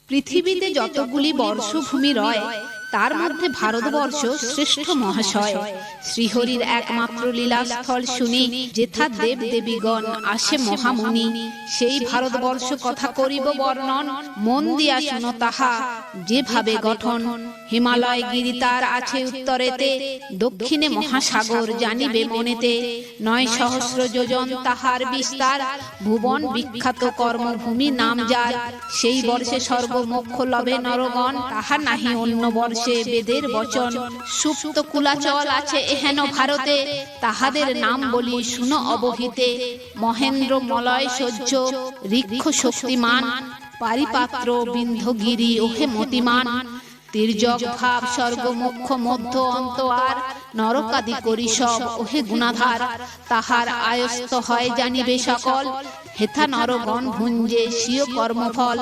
পৃথিবীতে যতগুলি বর্ষভূমি রয় তার মধ্যে ভারতবর্ষ শ্রেষ্ঠ মহাশয়। শ্রীহরির একমাত্র লীলাস্থল শুনি যেথা দেব দেবীগণ আসে মহামুনি। সেই ভারতবর্ষ কথা করিব বর্ণন, মন দিয়া শুনো তাহা যেভাবে গঠন। হিমালয় গিরি তার আছে উত্তরেতে, দক্ষিণে মহাসাগর জানিবে মনেতে। 9 সহস্র যোজন তাহার বিস্তার, ভুবন বিখ্যাত কর্মভূমি নাম যার। সেই বর্ষে স্বর্গ মোক্ষ লভে নরগণ, তাহা নাহি অন্য বর্ষে বেদের বচন। সুপ্ত কুলাচল আছে এহেন ভারতে, তাহাদের নাম বলি শুনো অবহিতে। মহেন্দ্র মলয় সহ্য ঋক্ষ শক্তিমান, পারিপাত্র বিন্ধগিরি ওহে মতিমান। তির্যক ভাব স্বর্গ মোক্ষ মধ্য অন্ত আর, নরকাদি করি সব ওহে গুণাধার। তাহার আয়স্ত হয় জানিবে সকল, হেথা নরগণ ভুঞ্জে স্বীয় কর্মফল।